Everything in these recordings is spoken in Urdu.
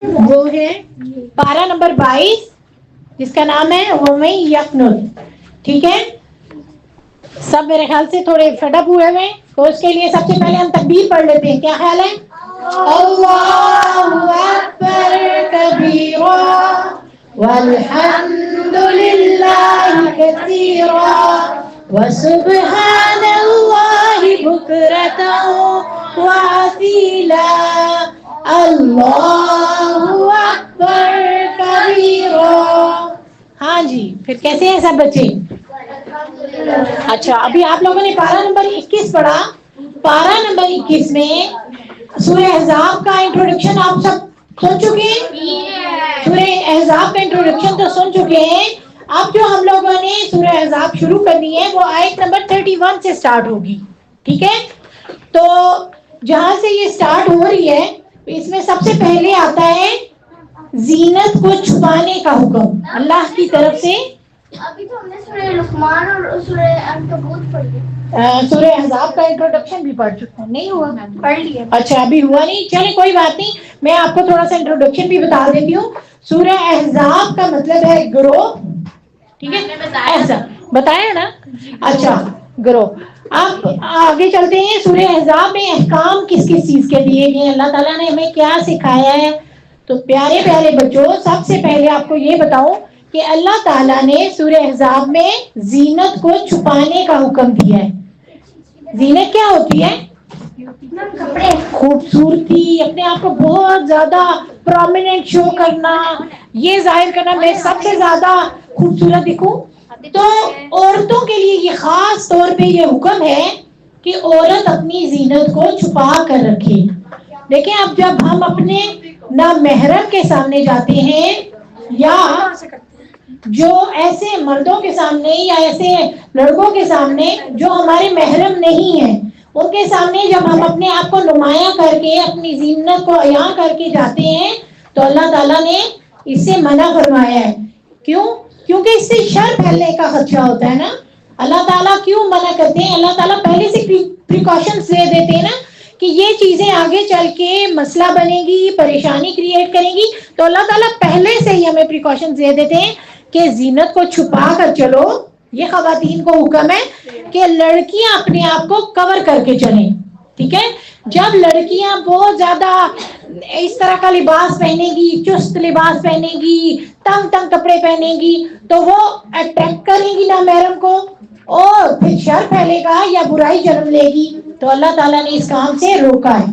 وہ ہے پارہ نمبر 22 جس کا نام ہے وَمَن يَقْنُتْ. ٹھیک ہے، سب میرے خیال سے تھوڑے فیڈ اپ ہوئے ہوئے، تو اس کے لیے سب سے پہلے ہم تکبیر پڑھ لیتے ہیں. کیا خیال ہے؟ اللہ اکبر کبیرا والحمد للہ کثیرا وسبحان اللہ بکرۃ وَأَصِیلا. اللہ اکبر کبیرا. ہاں جی، پھر کیسے ہیں سب بچے؟ اچھا، ابھی آپ لوگوں نے پارہ نمبر 21 پڑھا. پارہ نمبر 21 میں سورہ احزاب کا انٹروڈکشن آپ سب سن چکے ہیں؟ سورہ احزاب کا انٹروڈکشن تو سن چکے ہیں. اب جو ہم لوگوں نے سورہ احزاب شروع کرنی ہے وہ آیت نمبر 31 سے سٹارٹ ہوگی. ٹھیک ہے، تو جہاں سے یہ سٹارٹ ہو رہی ہے اس میں سب سے پہلے آتا ہے زینت کو چھپانے کا حکم اللہ کی طرف سے. ابھی تو ہم نے سورہ لقمان اور سورہ عنکبوت پڑھی. سورہ احزاب کا انٹروڈکشن بھی پڑھ چکے ہیں، نہیں ہوا؟ پڑھ لیا. اچھا، ابھی ہوا نہیں، چلے کوئی بات نہیں. میں آپ کو تھوڑا سا انٹروڈکشن بھی بتا دیتی ہوں. سورہ احزاب کا مطلب ہے گروہ. ٹھیک ہے، احزاب بتایا نا. اچھا، گروہ. اب آگے چلتے ہیں. سورہ احزاب میں احکام کس کس چیز کے دیے گئے، اللہ تعالیٰ نے ہمیں کیا سکھایا ہے. تو پیارے پیارے بچوں، سب سے پہلے آپ کو یہ بتاؤں کہ اللہ تعالیٰ نے سورہ احزاب میں زینت کو چھپانے کا حکم دیا ہے. زینت کیا ہوتی ہے؟ کپڑے. خوبصورتی، اپنے آپ کو بہت زیادہ پرومیننٹ شو کرنا، یہ ظاہر کرنا میں سب سے زیادہ خوبصورت دکھوں. تو عورتوں کے لیے یہ خاص طور پہ یہ حکم ہے کہ عورت اپنی زینت کو چھپا کر رکھے. دیکھیں، اب جب ہم اپنے نامحرم کے سامنے جاتے ہیں یا جو ایسے مردوں کے سامنے یا ایسے لڑکوں کے سامنے جو ہمارے محرم نہیں ہیں ان کے سامنے جب ہم اپنے آپ کو نمایاں کر کے اپنی زینت کو عیاں کر کے جاتے ہیں تو اللہ تعالیٰ نے اس سے منع فرمایا ہے. کیوں؟ کیونکہ اس سے شر پھیلنے کا خدشہ ہوتا ہے نا. اللہ تعالیٰ کیوں منع کرتے ہیں؟ اللہ تعالیٰ پہلے سے پریکاشنز دے دیتے ہیں نا کہ یہ چیزیں آگے چل کے مسئلہ بنے گی، پریشانی کریٹ کریں گی. تو اللہ تعالیٰ پہلے سے ہی ہمیں پریکاشنز دے دیتے ہیں کہ زینت کو چھپا کر چلو. یہ خواتین کو حکم ہے کہ لڑکیاں اپنے آپ کو کور کر کے چلیں. ٹھیک ہے، جب لڑکیاں بہت زیادہ اس طرح کا لباس پہنے گی، چست لباس پہنے گی، تنگ تنگ کپڑے پہنے گی تو وہ اٹریکٹ کریں گی نامحرم کو اور پھر شر پھیلے گا یا برائی جنم لے گی. تو اللہ تعالیٰ نے اس کام سے روکا ہے.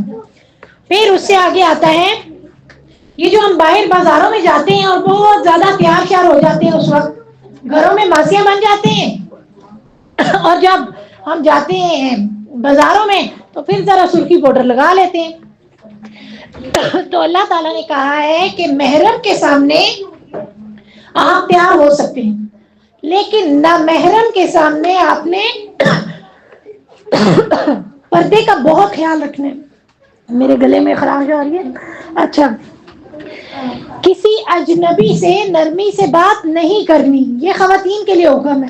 پھر اس سے آگے آتا ہے یہ جو ہم باہر بازاروں میں جاتے ہیں اور بہت زیادہ تیار شیار ہو جاتے ہیں، اس وقت گھروں میں ماسیاں بن جاتے ہیں اور جب ہم جاتے ہیں بازاروں میں تو پھر ذرا سرخی پاؤڈر لگا لیتے ہیں. تو اللہ تعالیٰ نے کہا ہے کہ محرم کے سامنے آپ تیار ہو سکتے ہیں لیکن نامحرم کے سامنے آپ نے پردے کا بہت خیال رکھنا ہے. میرے گلے میں خراش آ رہی ہے. اچھا، کسی اجنبی سے نرمی سے بات نہیں کرنی، یہ خواتین کے لیے حکم ہے.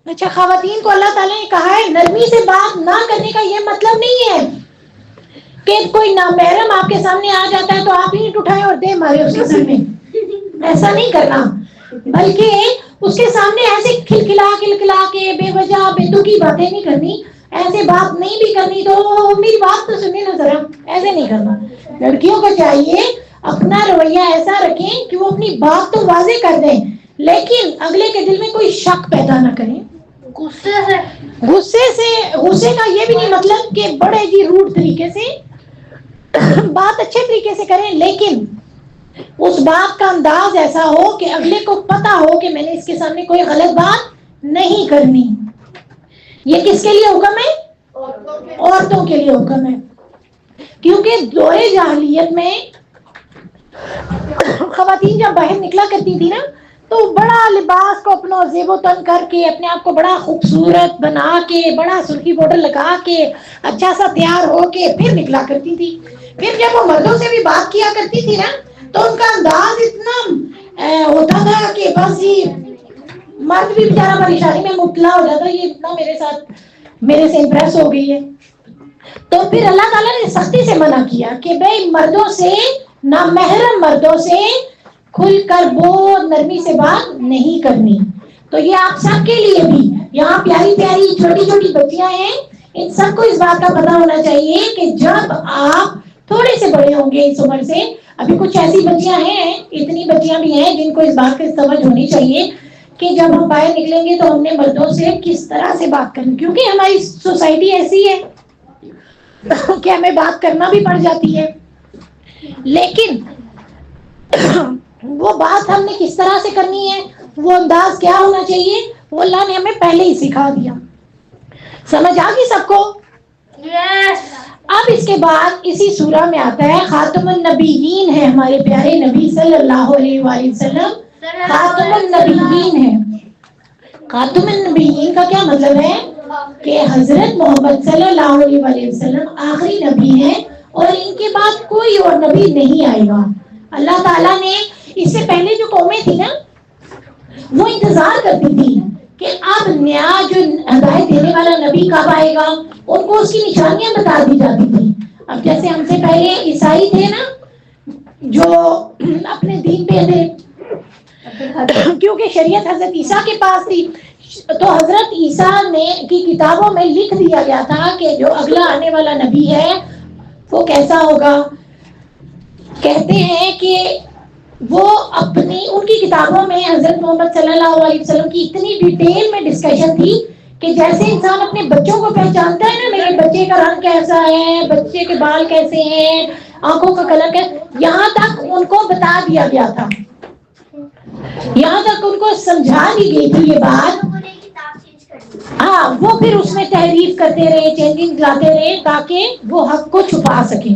اچھا، خواتین کو اللہ تعالیٰ نے کہا ہے نرمی سے بات نہ کرنے کا یہ مطلب نہیں ہے کہ کوئی نامحرم آپ کے سامنے آ جاتا ہے تو آپ اینٹ اٹھائیں اور دے مارے اس کے سامنے. ایسا نہیں کرنا، بلکہ اس کے سامنے ایسے کھلکھلا کے بے وجہ بے تکی باتیں نہیں کرنی. ایسے بات نہیں بھی کرنی تو میری بات تو سنیں نا ذرا، ایسے نہیں کرنا. لڑکیوں کو چاہیے اپنا رویہ ایسا رکھیں کہ وہ اپنی بات تو واضح کر دیں لیکن اگلے کے دل میں کوئی شک پیدا نہ کریں. غصے کا یہ بھی نہیں مطلب کہ بڑے جی روڈ طریقے سے بات اچھے طریقے سے کریں لیکن اس بات کا انداز ایسا ہو کہ اگلے کو پتا ہو کہ میں نے اس کے سامنے کوئی غلط بات نہیں کرنی. یہ کس کے لیے حکم ہے؟ عورتوں کے لیے حکم ہے. کیونکہ دور جاہلیت میں خواتین جب باہر نکلا کرتی تھی نا تو بڑا لباس کو اپنا زیب و تن کر کے اپنے آپ کو بڑا خوبصورت بنا کے بڑا سرخی پاؤڈر لگا کے اچھا سا تیار ہو کے پھر نکلا کرتی تھی. پھر جب وہ مردوں سے بھی بات کیا کرتی تھی نا تو ان کا انداز اتنا ہوتا تھا کہ بس یہ مرد بھی بیچارہ پریشانی میں مبتلا ہو جاتا. یہ اتنا میرے سے امپریس ہو گئی ہے. تو پھر اللہ تعالیٰ نے سختی سے منع کیا کہ بھائی مردوں سے، نامحرم مردوں سے کھل کر بہت نرمی سے بات نہیں کرنی. تو یہ آپ سب کے لیے بھی، یہاں پیاری پیاری چھوٹی چھوٹی بچیاں ہیں، ان سب کو اس بات کا پتہ ہونا چاہیے کہ جب آپ تھوڑے سے بڑے ہوں گے اس عمر سے، ابھی کچھ ایسی بچیاں ہیں، اتنی بچیاں بھی ہیں جن کو اس بات کی سمجھ ہونی چاہیے کہ جب ہم باہر نکلیں گے تو ہم نے مردوں سے کس طرح سے بات کرنی، کیونکہ ہماری سوسائٹی ایسی ہے کہ ہمیں بات کرنا بھی پڑ جاتی ہے. لیکن وہ بات ہم نے کس طرح سے کرنی ہے، وہ انداز کیا ہونا چاہیے، وہ اللہ نے ہمیں پہلے ہی سکھا دیا. سمجھ آ گئی سب کو؟ Yes. اب اس کے بعد اسی سورہ میں آتا ہے خاتم النبیین ہے ہمارے پیارے نبی صلی اللہ علیہ وآلہ وسلم، خاتم النبیین ہے. خاتم النبیین کا کیا مطلب ہے کہ حضرت محمد صلی اللہ علیہ وآلہ وسلم آخری نبی ہیں اور ان کے بعد کوئی اور نبی نہیں آئے گا. اللہ تعالیٰ نے اس سے پہلے جو قومیں تھی نا وہ انتظار کرتی تھی کہ اب نیا جو ہدایت دینے والا نبی کب آئے گا، ان کو اس کی نشانیاں بتا دی جاتی تھی. اب جیسے ہم سے پہلے عیسائی تھے نا جو اپنے دین پہ تھے کیونکہ شریعت حضرت عیسیٰ کے پاس تھی، تو حضرت عیسیٰ نے کی کتابوں میں لکھ دیا گیا تھا کہ جو اگلا آنے والا نبی ہے وہ کیسا ہوگا. کہتے ہیں کہ وہ اپنی ان کی کتابوں میں حضرت محمد صلی اللہ علیہ وسلم کی اتنی ڈیٹیل میں ڈسکشن تھی کہ جیسے انسان اپنے بچوں کو پہچانتا ہے نا، میرے بچے کا رنگ کیسا ہے، بچے کے بال کیسے ہیں، آنکھوں کا کلر کیسا، یہاں تک ان کو بتا دیا گیا تھا، یہاں تک ان کو سمجھا دی گئی تھی یہ بات. ہاں وہ پھر اس میں تحریف کرتے رہے، چینجنگ لاتے رہے تاکہ وہ حق کو چھپا سکیں.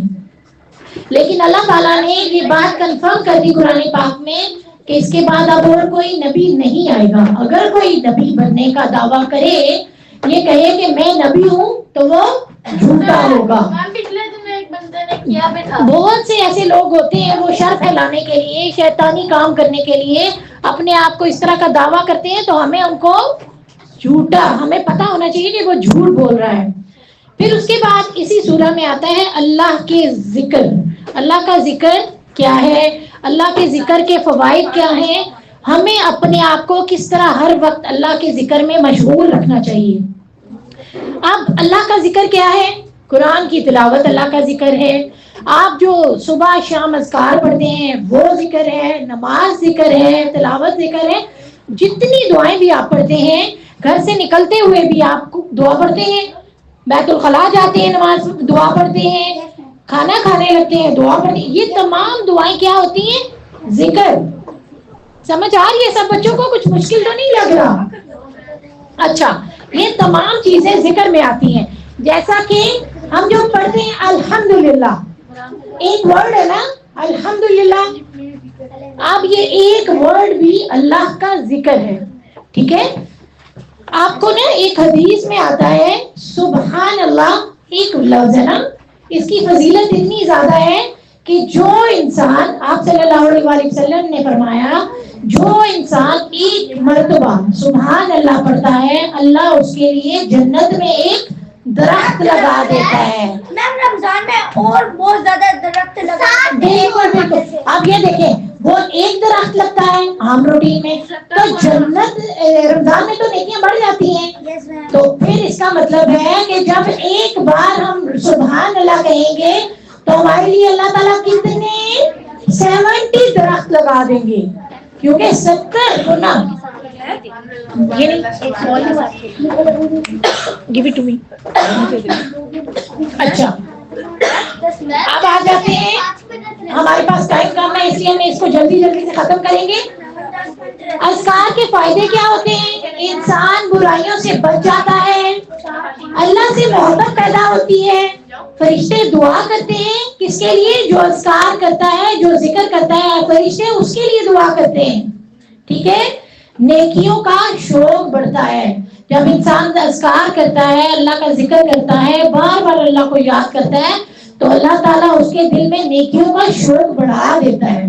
لیکن اللہ تعالیٰ نے یہ بات کنفرم کر دی قرآن پاک میں کہ اس کے بعد اب اور کوئی نبی نہیں آئے گا. اگر کوئی نبی بننے کا دعویٰ کرے، یہ کہے کہ میں نبی ہوں، تو وہ جھوٹا ہوگا. بہت سے ایسے لوگ ہوتے ہیں وہ شر پھیلانے کے لیے، شیطانی کام کرنے کے لیے اپنے آپ کو اس طرح کا دعویٰ کرتے ہیں، تو ہمیں ان کو جھوٹا، ہمیں پتا ہونا چاہیے کہ وہ جھوٹ بول رہا ہے. پھر اس کے بعد اسی سورہ میں آتا ہے اللہ کے ذکر. اللہ کا ذکر کیا ہے، اللہ کے ذکر کے فوائد کیا ہیں، ہمیں اپنے آپ کو کس طرح ہر وقت اللہ کے ذکر میں مشغول رکھنا چاہیے. اب اللہ کا ذکر کیا ہے، قرآن کی تلاوت اللہ کا ذکر ہے. آپ جو صبح شام اذکار پڑھتے ہیں وہ ذکر ہے، نماز ذکر ہے، تلاوت ذکر ہے. جتنی دعائیں بھی آپ پڑھتے ہیں، گھر سے نکلتے ہوئے بھی آپ دعا پڑھتے ہیں، بیت الخلاء جاتے ہیں نماز دعا پڑھتے ہیں، کھانا کھانے لگتے ہیں دعا پڑھتے ہیں، یہ تمام دعائیں کیا ہوتی ہیں، ذکر. سمجھ آ رہی ہے سب بچوں کو؟ کچھ مشکل تو نہیں لگ رہا؟ اچھا، یہ تمام چیزیں ذکر میں آتی ہیں. جیسا کہ ہم جو پڑھتے ہیں الحمدللہ، ایک ورڈ ہے نا الحمدللہ، اب یہ ایک ورڈ بھی اللہ کا ذکر ہے. ٹھیک ہے، آپ کو نا ایک حدیث میں آتا ہے سبحان اللہ، ایک لفظ ہے نا، اس کی فضیلت اتنی زیادہ ہے کہ جو انسان، آپ صلی اللہ علیہ وآلہ وسلم نے فرمایا جو انسان ایک مرتبہ سبحان اللہ پڑھتا ہے، اللہ اس کے لیے جنت میں ایک درخت لگا دیتا ہے. میم رمضان میں اور بہت زیادہ درخت لگا. بالکل بالکل. اب یہ دیکھیں، وہ ایک درخت لگتا ہے عام روٹین میں، تو جنت رمضان میں تو نیکیاں بڑھ جاتی ہیں. تو پھر اس کا مطلب ہے کہ جب ایک بار ہم سبحان اللہ کہیں گے تو ہمارے لیے اللہ تعالیٰ کتنے 70 درخت لگا دیں گے، کیونکہ 70 گنا. Give it to me. اچھا، اب آ جاتے ہیں، ہمارے پاس ٹائم کم ہے اس لیے ہم اس کو جلدی جلدی سے ختم کریں گے. اذکار کے فائدے کیا ہوتے ہیں؟ انسان برائیوں سے بچ جاتا ہے، اللہ سے محبت پیدا ہوتی ہے، فرشتے دعا کرتے ہیں کس کے لیے؟ جو اذکار کرتا ہے، جو ذکر کرتا ہے، فرشتے اس کے لیے دعا کرتے ہیں. ٹھیک ہے، نیکیوں کا شوق بڑھتا ہے. جب انسان اذکار کرتا ہے، اللہ کا ذکر کرتا ہے، بار بار اللہ کو یاد کرتا ہے، تو اللہ تعالیٰ اس کے دل میں نیکیوں کا شوق بڑھا دیتا ہے.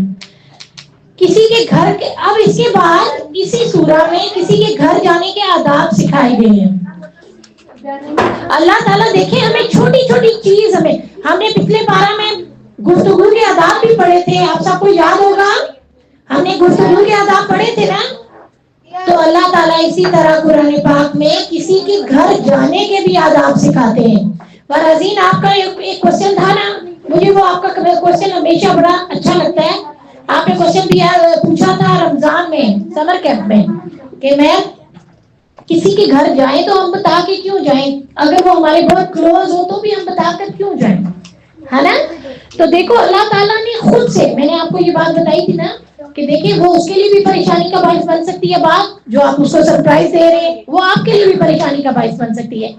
کسی کے گھر کے، اب اس کے بعد اسی سورہ میں کسی کے گھر جانے کے آداب سکھائے گئے ہیں. اللہ تعالیٰ دیکھیں ہمیں چھوٹی چھوٹی چیز ہم نے پچھلے پارہ میں گفتگو کے آداب بھی پڑھے تھے، آپ سب کو یاد ہوگا ہم نے گفتگو کے آداب پڑھے تھے نا. تو اللہ تعالیٰ اسی طرح قرآن پاک میں کسی کے گھر جانے کے بھی آداب سکھاتے ہیں. برازین آپ کا ایک کوشچن تھا نا، مجھے وہ آپ کا کوشچن ہمیشہ بڑا اچھا لگتا ہے. آپ نے کوشچن پوچھا تھا رمضان میں سمر کیمپ میں کہ میں کسی کے گھر جائیں تو ہم بتا کے کیوں جائیں، اگر وہ ہمارے بہت کلوز ہو تو بھی ہم بتا کر کیوں جائیں، ہے نا. تو دیکھو اللہ تعالیٰ نے خود سے، میں نے آپ کو یہ بات بتائی تھی نا کہ دیکھیں وہ اس کے لیے بھی پریشانی کا باعث بن سکتی ہے. بات جو آپ اس کو سرپرائز دے رہے ہیں وہ آپ کے لیے بھی پریشانی کا باعث بن سکتی ہے.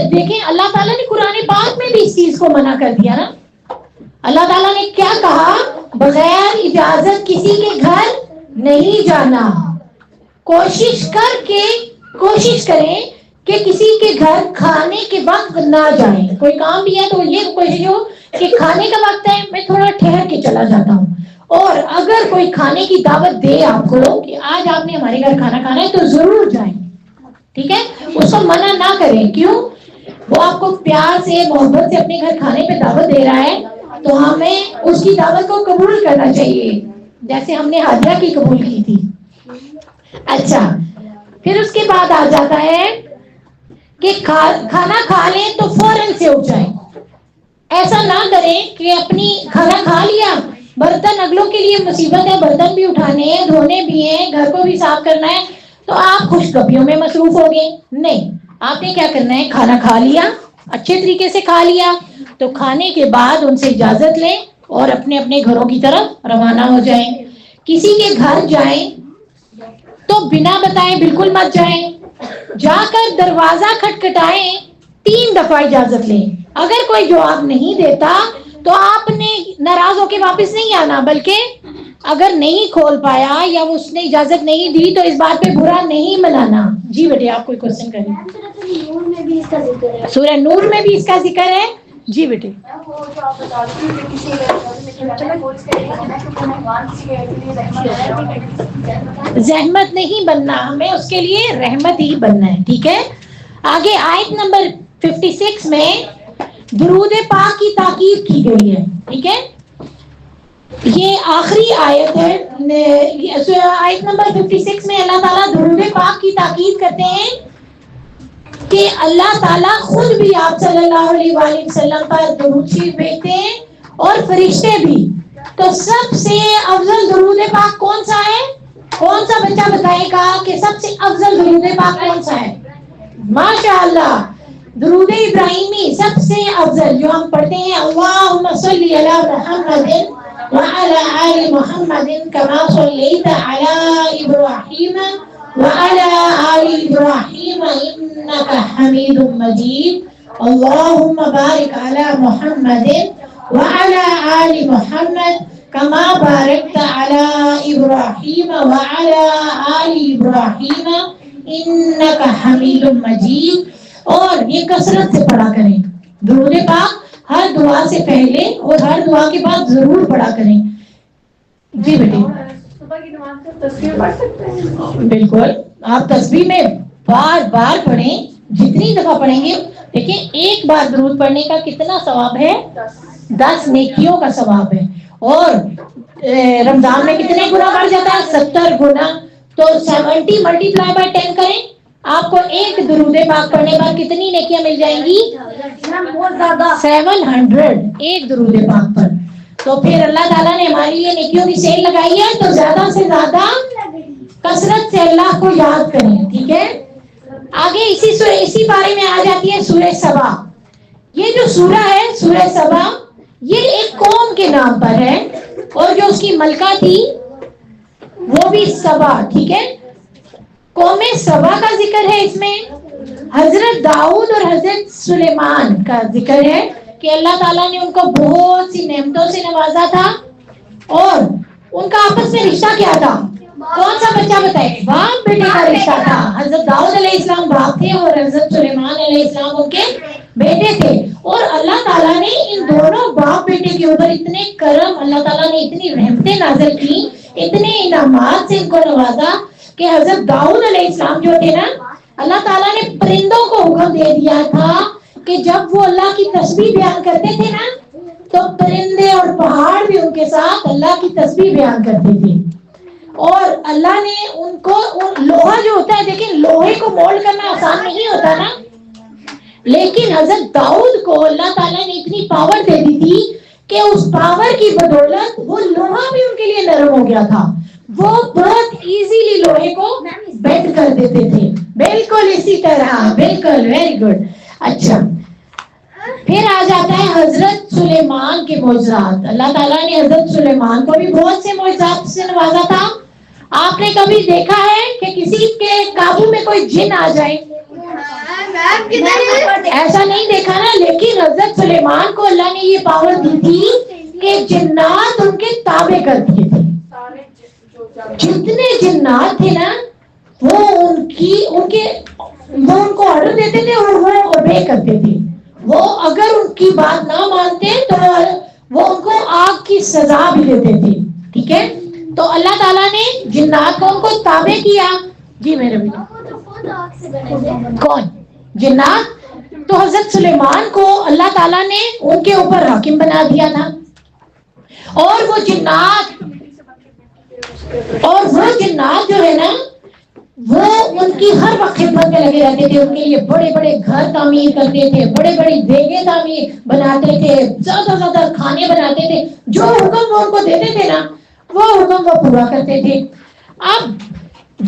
دیکھیں اللہ تعالیٰ نے قرآن پاک میں بھی اس چیز کو منع کر دیا نا. اللہ تعالیٰ نے کیا کہا؟ بغیر اجازت کسی کے گھر نہیں جانا. کوشش کریں کہ کسی کے گھر کھانے کے وقت نہ جائیں. کوئی کام بھی ہے تو یہ کوشش ہو کہ کھانے کا وقت ہے میں تھوڑا ٹھہر کے چلا جاتا ہوں. اور اگر کوئی کھانے کی دعوت دے آپ کو کہ آج آپ نے ہمارے گھر کھانا کھانا ہے تو ضرور جائیں، ٹھیک ہے. اس کو منع نہ کریں. کیوں؟ وہ آپ کو پیار سے محبت سے اپنے گھر کھانے پہ دعوت دے رہا ہے تو ہمیں اس کی دعوت کو قبول کرنا چاہیے، جیسے ہم نے حاجرہ کی قبول کی تھی. اچھا، پھر اس کے بعد آ جاتا ہے کہ کھانا کھا لیں تو فوراً سے اٹھ جائیں. ایسا نہ کریں کہ اپنی کھانا کھا لیا، برتن اگلوں کے لیے مصیبت ہے، برتن بھی اٹھانے ہیں، دھونے بھی ہیں، گھر کو بھی صاف کرنا ہے تو آپ خوش گپیوں میں مصروف ہو گئے. نہیں، آپ نے کیا کرنا ہے، کھانا کھا لیا، اچھے طریقے سے کھا لیا تو کھانے کے بعد ان سے اجازت لیں اور اپنے اپنے گھروں کی طرف روانہ ہو جائیں. کسی کے گھر جائیں تو بنا بتائے بالکل مت جائیں. جا کر دروازہ کھٹکھٹائیں، 3 دفعہ اجازت لیں. اگر کوئی جواب نہیں دیتا تو آپ نے ناراض ہو کے واپس نہیں آنا، بلکہ اگر نہیں کھول پایا یا اس نے اجازت نہیں دی تو اس بات پہ برا نہیں منانا. جی بیٹے آپ کوئی کوشچن کریں. سورہ نور میں بھی اس کا ذکر ہے. جی بیٹے. زحمت نہیں بننا، ہمیں اس کے لیے رحمت ہی بننا ہے، ٹھیک ہے. آگے آیت نمبر 56 میں درود پاک کی تاکید کی گئی ہے، ٹھیک ہے. یہ آخری آیت ہے. آیت نمبر 56 میں اللہ تعالیٰ درود پاک کی تاکید کرتے ہیں کہ اللہ تعالیٰ خود بھی آپ صلی اللہ علیہ وآلہ وسلم پر درود شریف بھیجتے ہیں اور فرشتے بھی. تو سب سے افضل درود پاک کون سا ہے؟ کون سا بچہ بتائے گا کہ سب سے افضل درود پاک کون سا ہے؟ ماشاءاللہ درود ابراہیمی سب سے افضل جو ہم پڑھتے ہیں، اللہم صلی علی محمد وعلی آل محمد کما صلیت علی ابراہیم وعلی آل ابراہیم انک حمید مجید. اللہم بارک علی محمد وعلی آل محمد کما بارکت علی ابراہیم وعلی آل ابراہیم انک حمید مجید. اور یہ کثرت سے پڑھا کریں درود پاک، ہر دعا سے پہلے اور ہر دعا کے بعد ضرور پڑھا کریں. جی بیٹی. صبح کی نماز میں تسبیح پڑھ سکتے ہیں؟ بالکل، آپ تسبیح میں بار بار پڑھیں، جتنی دفعہ پڑھیں گے. دیکھیں ایک بار درود پڑھنے کا کتنا ثواب ہے؟ 10 نیکیوں کا ثواب ہے. اور رمضان میں کتنے گنا بڑھ جاتا ہے؟ 70 گنا. تو 70 ملٹیپلائی بائی 10 کریں، آپ کو ایک درود پاک پڑھنے پر کتنی نیکیاں مل جائیں گی؟ بہت زیادہ. 700 ایک درود پاک پر. تو پھر اللہ تعالیٰ نے ہماری یہ نیکیوں کی سیل لگائی ہے تو زیادہ سے زیادہ کثرت سے اللہ کو یاد کریں، ٹھیک ہے. آگے اسی بارے میں آ جاتی ہے سورہ سبا. یہ جو سورہ ہے سورہ سبا، یہ ایک قوم کے نام پر ہے اور جو اس کی ملکہ تھی وہ بھی سبا، ٹھیک ہے. قوم سبا کا ذکر ہے اس میں. حضرت داؤد اور حضرت سلیمان کا ذکر ہے کہ اللہ تعالیٰ نے ان کو بہت سی نعمتوں سے نوازا تھا اور ان کا آپس میں رشتہ کیا تھا؟ کون سا بچہ بتائے؟ باپ بیٹے کا رشتہ تھا. حضرت داؤد علیہ السلام باپ تھے اور حضرت سلیمان علیہ السلام ان کے بیٹے تھے. اور اللہ تعالیٰ نے ان دونوں باپ بیٹے کے اوپر اتنے کرم، اللہ تعالیٰ نے اتنی رحمتیں نازل کی، اتنے انعامات سے ان کو نوازا کہ حضرت داؤد علیہ السلام جو تھے نا، اللہ تعالیٰ نے پرندوں کو حکم دے دیا تھا کہ جب وہ اللہ کی تسبیح بیان کرتے تھے نا تو پرندے اور پہاڑ بھی ان کے ساتھ اللہ کی تسبیح بیان کرتے تھے. اور اللہ نے ان کو لوہا جو ہوتا ہے، دیکھیں لوہے کو مولڈ کرنا آسان نہیں ہوتا نا، لیکن حضرت داؤد کو اللہ تعالیٰ نے اتنی پاور دے دی تھی کہ اس پاور کی بدولت وہ لوہا بھی ان کے لیے نرم ہو گیا تھا. وہ بہت ایزیلی لوہے کو بینڈ کر دیتے تھے. بالکل اسی طرح، بالکل ویری گڈ. اچھا، پھر آ جاتا ہے حضرت سلیمان کے معجزات. اللہ تعالیٰ نے حضرت سلیمان کو بھی بہت سے معجزات سے نوازا تھا. آپ نے کبھی دیکھا ہے کہ کسی کے قابو میں کوئی جن آ جائے؟ ایسا نہیں دیکھا نا. لیکن حضرت سلیمان کو اللہ نے یہ پاور دی تھی کہ جنات ان کے تابع کر دیے تھے. جتنے جنات تھے نا وہ ان کو آرڈر دیتے تھے اور وہ اوبے کرتے تھے. وہ اگر ان کی بات نہ مانتے تو وہ ان کو آگ کی سزا بھی دیتے تھے. ٹھیک ہے، تو اللہ تعالیٰ نے جنات کو ان کو تابع کیا. جی میرے بیٹا، کون جنات؟ تو حضرت سلیمان کو اللہ تعالیٰ نے ان کے اوپر حاکم بنا دیا تھا. اور وہ جنات جو ہے نا وہ ان کی ہر وقت خدمت میں لگے رہتے تھے. ان کے لیے بڑے بڑے گھر تعمیر کرتے تھے، بڑے بڑے دیگیں تعمیر بناتے تھے، زیادہ زیادہ کھانے بناتے تھے. جو حکم وہ ان کو دیتے تھے نا وہ حکم وہ پورا کرتے تھے. اب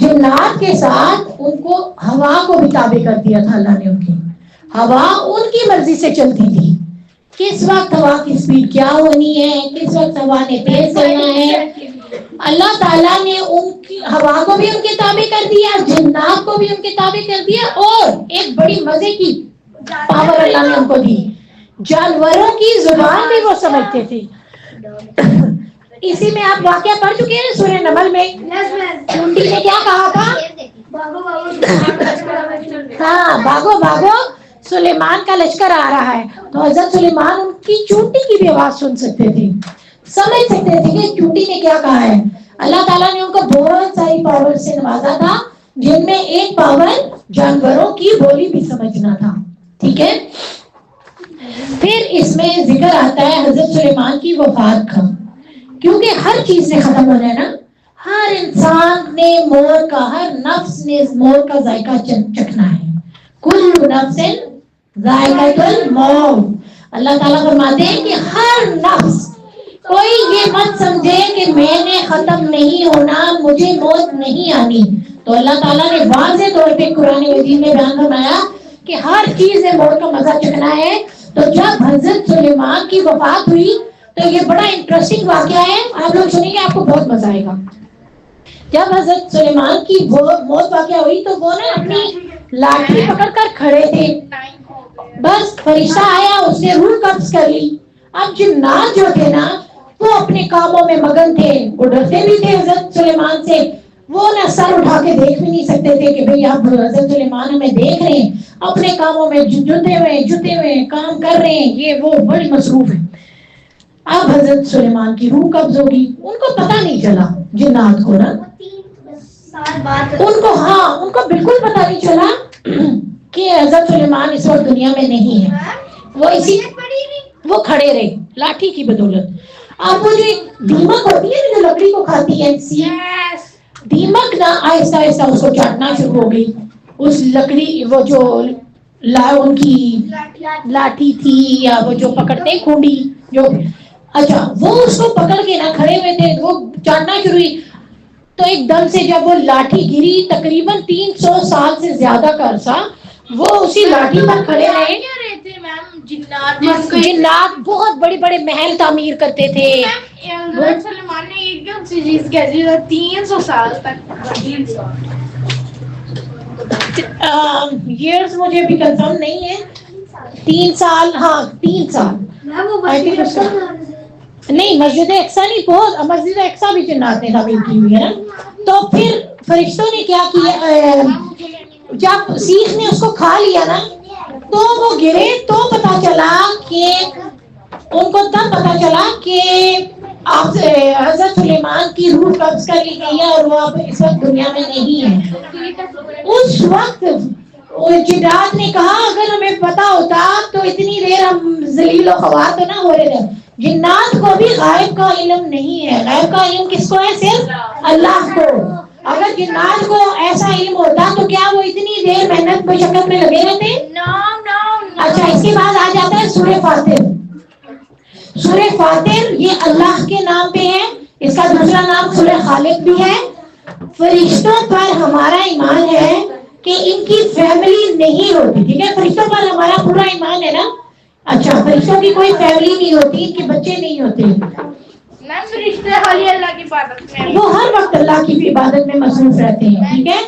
جنات کے ساتھ ان کو ہوا کو بھی تابع کر دیا تھا اللہ نے. ان کی ہوا ان کی مرضی سے چلتی تھی. کس وقت ہوا کی سپیڈ کیا ہونی ہے، کس وقت ہوا نے تیز چلنا ہے، اللہ تعالیٰ نے ان کی ہوا کو بھی ان کے تابع کر دیا، جنات کو بھی ان کے تابع کر دیا. اور ایک بڑی مزے کی پاور اللہ نے ان کو دی، جانوروں کی زبان بھی وہ سمجھتے تھے. اسی میں آپ واقعہ پڑھ چکے ہیں سورہ نمل میں. چونٹی نے کیا کہا تھا؟ ہاں، بھاگو بھاگو سلیمان کا لشکر آ رہا ہے. تو حضرت سلیمان ان کی چونٹی کی بھی آواز سن سکتے تھے، سمجھ سکتے تھے کہ چونٹی نے کیا کہا ہے. اللہ تعالیٰ نے ان کو بہت ساری پاور سے نوازا تھا، جن میں ایک پاور جانوروں کی بولی بھی سمجھنا تھا. ٹھیک ہے، پھر اس میں ذکر آتا ہے حضرت سلیمان کی وفات کا، کیونکہ ہر چیز سے ختم ہونا ہے نا. ہر انسان نے موت کا، ہر نفس نے موت کا ذائقہ چکھنا ہے. کل نفس ذائقۃ الموت. اللہ تعالیٰ فرماتے ہیں کہ ہر نفس، کوئی یہ مت سمجھے کہ میں نے ختم نہیں ہونا، مجھے موت نہیں آنی. تو اللہ تعالیٰ نے واضح طور پہ قرآن مجید میں بیان فرمایا کہ ہر چیز نے موت کا مزہ چکھنا ہے. تو جب حضرت سلیمان کی وفات ہوئی تو یہ بڑا انٹرسٹنگ واقعہ ہے، آپ لوگ سنیں گے آپ کو بہت مزہ آئے گا. جب حضرت سلیمان کی موت واقعہ ہوئی تو وہ نا اپنی لاٹھی پکڑ کر کھڑے تھے. بس فرشتہ آیا، اس نے روح قبض کر لی. اب جنات جو تھے نا وہ اپنے کاموں میں مگن تھے، وہ ڈرتے بھی تھے حضرت سلیمان سے. وہ نہ سر اٹھا کے دیکھ بھی نہیں سکتے تھے کہ بھئی اب حضرت سلیمان ہمیں دیکھ رہے ہیں، اپنے کاموں میں جتے ہوئے کام کر رہے ہیں، یہ وہ بڑی مصروف ہے. اب حضرت سلیمان کی روح قبض ہوگی. ان کو پتہ نہیں چلا، جنات کو نا ان کو بالکل پتہ نہیں چلا کہ حضرت سلیمان اس وقت دنیا میں نہیں ہے. وہ کھڑے رہے لاٹھی کی بدولت. اب وہ جو ایک دیمک ہوتی ہے جو لکڑی کو کھاتی ہے، دیمک نہ آہستہ آہستہ اس کو چاٹنا شروع ہو گئی. اس لکڑی، وہ جو ان کی لاٹھی تھی یا وہ جو پکڑتے کھونڈی جو، اچھا وہ اس کو پکڑ کے نہ کھڑے ہوئے تھے، وہ چاٹنا شروع ہوئی. تو ایک دم سے جب وہ لاٹھی گری، تقریباً 300 سال سے زیادہ کا عرصہ وہ اسی لاٹھی پر کھڑے رہے. جنات بہت بڑے بڑے محل تعمیر کرتے تھے. سلیمان نے ایک دم سے چیز کہتی ہے 300 سال تک. ایئرز مجھے بھی کنفرم نہیں ہے. 3 سال، ہاں 3 سال نہیں. مسجد اقصیٰ نہیں، بہت مسجد اقصیٰ بھی جنات نے تعمیر کی ہوئی ہے نا. تو پھر فرشتوں نے کیا کیا، جب سیخ نے اس کو کھا لیا نا تو وہ گرے. تو پتا چلا کہ ان کو تب پتا چلا کہ آپ سے حضرت سلیمان کی روح قبض کر لی گئی ہے اور وہ اب اس وقت دنیا میں نہیں ہے. اس وقت جنات نے کہا اگر ہمیں پتا ہوتا تو اتنی دیر ہم ذلیل و خوار تو نہ ہو رہے تھے. جنات کو بھی غائب کا علم نہیں ہے. غائب کا علم کس کو ہے؟ صرف اللہ کو. اگر جنات کو ایسا علم ہوتا تو کیا وہ اتنی دیر محنت مشقت میں لگے رہتے؟ اچھا اس کے بعد آ جاتا ہے سورہ فاطر. سورہ فاطر یہ اللہ کے نام پہ ہے. اس کا دوسرا نام سورہ خالق بھی ہے. فرشتوں پر ہمارا ایمان ہے کہ ان کی فیملی نہیں ہوتی. ٹھیک ہے، فرشتوں پر ہمارا پورا ایمان ہے نا. اچھا فرشتوں کی کوئی فیملی نہیں ہوتی، ان کے بچے نہیں ہوتے. وہ ہر وقت اللہ کی عبادت میں مصروف رہتے ہیں. ٹھیک ہے،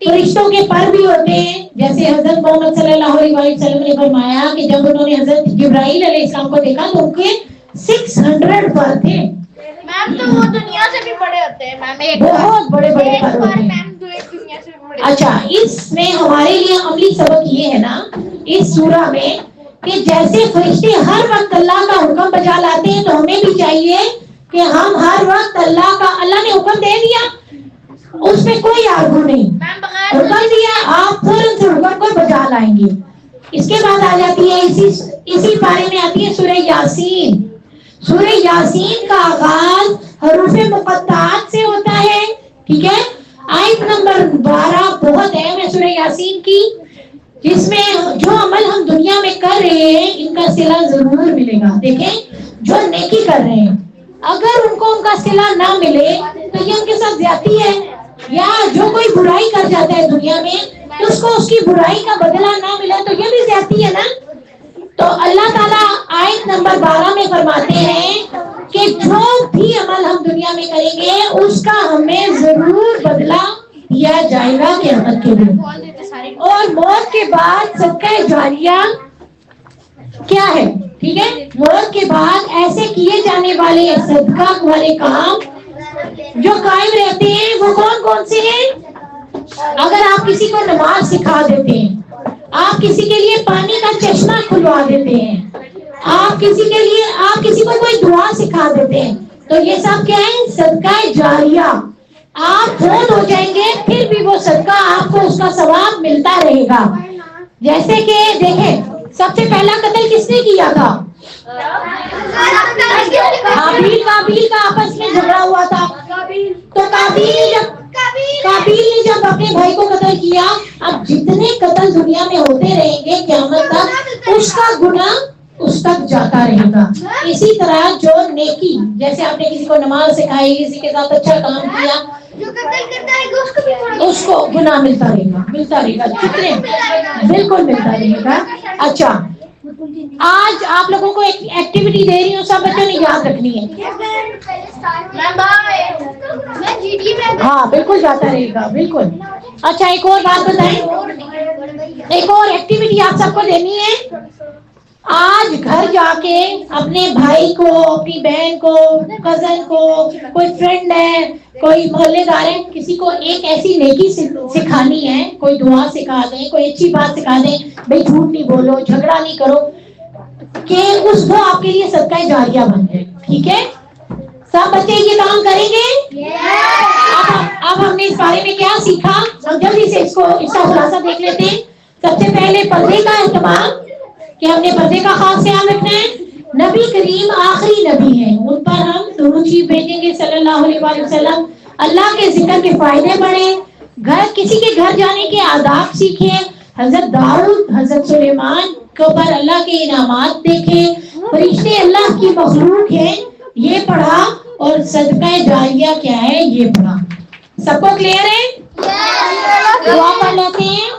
فرشتوں کے پر بھی ہوتے ہیں. جیسے حضرت محمد صلی اللہ علیہ وسلم نے فرمایا کہ جب انہوں نے حضرت جبرائیل علیہ السلام کو دیکھا تو ان کے 600 پر تھے. میم تو وہ دنیا سے بھی بڑے ہوتے ہیں میم. بہت بڑے بڑے پر ہوتے ہیں. دنیا سے بھی بڑے. اچھا اس میں ہمارے لیے عملی سبق یہ ہے نا اس سورہ میں کہ جیسے فرشتے ہر وقت اللہ کا حکم بجا لاتے ہیں تو ہمیں بھی چاہیے کہ ہم ہر وقت اللہ نے حکم دے دیا اس میں کوئی آرگو نہیں. حکم دیا آپ فوراً سے حکم کو بجا لائیں گے. اس کے بعد آ جاتی ہے اسی بارے میں آتی ہے سورہ یاسین. سورہ یاسین کا آغاز حروف مقطعات سے ہوتا ہے. ٹھیک ہے، آیت نمبر 12 بہت اہم ہے سورہ یاسین کی، جس میں جو عمل ہم دنیا میں کر رہے ہیں ان کا صلہ ضرور ملے گا. دیکھیں جو نیکی کر رہے ہیں اگر ان کو ان کا صلہ نہ ملے تو یہ ان کے ساتھ زیادتی ہے. یا جو کوئی برائی کر جاتا ہے دنیا میں تو اس کو اس کی برائی کا بدلہ نہ ملا تو یہ بھی زیادتی ہے نا. تو اللہ تعالیٰ آیت نمبر 12 میں فرماتے ہیں کہ جو بھی عمل ہم دنیا میں کریں گے اس کا ہمیں ضرور بدلہ دیا جائے گا قیامت کے دن. اور موت کے بعد صدقہ جاریہ کیا ہے؟ ٹھیک ہے، موت کے بعد ایسے کیے جانے والے صدقہ والے کام جو قائم رہتے ہیں وہ کون کون سے ہیں؟ اگر آپ کسی کو نماز سکھا دیتے ہیں، آپ کسی کے لیے پانی کا چشمہ کھلوا دیتے ہیں، آپ کسی کو کوئی دعا سکھا دیتے ہیں تو یہ سب کیا ہے؟ صدقہ جاریہ. آپ فوت ہو جائیں گے پھر بھی وہ صدقہ آپ کو اس کا ثواب ملتا رہے گا. جیسے کہ دیکھیں سب سے پہلا قتل کس نے کیا تھا؟ قابیل کا آپس میں جھگڑا ہوا تھا تو قابیل نے جب اپنے بھائی کو قتل کیا، اب جتنے قتل دنیا میں ہوتے رہیں گے قیامت تک اس کا گناہ اس تک جاتا رہے گا. اسی طرح جو نیکی، جیسے آپ نے کسی کو نماز سکھائی، کسی کے ساتھ اچھا کام کیا، اس کو گناہ ملتا رہے گا کتنے بالکل ملتا رہے گا. اچھا آج آپ لوگوں کو ایک ایکٹیویٹی دے رہی ہوں، سب بچوں نے یاد رکھنی ہے. ہاں بالکل جاتا رہے گا بالکل. اچھا ایک اور بات بتائیں، ایک اور ایکٹیویٹی آپ سب کو دینی ہے. آج گھر جا کے اپنے بھائی کو، اپنی بہن کو، کزن کو، کوئی فرینڈ ہے، کوئی محلے دار ہے، کسی کو ایک ایسی نیکی سکھانی ہے. کوئی دعا سکھا دیں، کوئی اچھی بات سکھا دیں، بھئی جھوٹ نہیں بولو، جھگڑا نہیں کرو، کہ اس کو آپ کے لیے صدقہ جاریہ بن جائے. ٹھیک ہے، سب بچے یہ کام کریں گے؟ اب ہم نے اس بارے میں کیا سیکھا، ہم جلدی سے اس کا خلاصہ دیکھ لیتے ہیں. سب سے پہلے پردے کا اہتمام، کہ ہم نے پردے کا خاص خیال رکھنا ہے. نبی کریم آخری نبی ہیں، ان پر ہم درود شریف بھیجیں گے صلی اللہ علیہ وسلم. اللہ کے ذکر کے فائدے پڑھیں، کسی کے گھر جانے کے آداب سیکھیں. حضرت داؤد، حضرت سلیمان کے اوپر اللہ کے انعامات دیکھیں. فرشتے اللہ کی مخلوق ہیں یہ پڑھا، اور صدقہ جاریہ کیا ہے یہ پڑھا. سب کو کلیئر ہے؟ دعا پڑھ لیتے ہیں.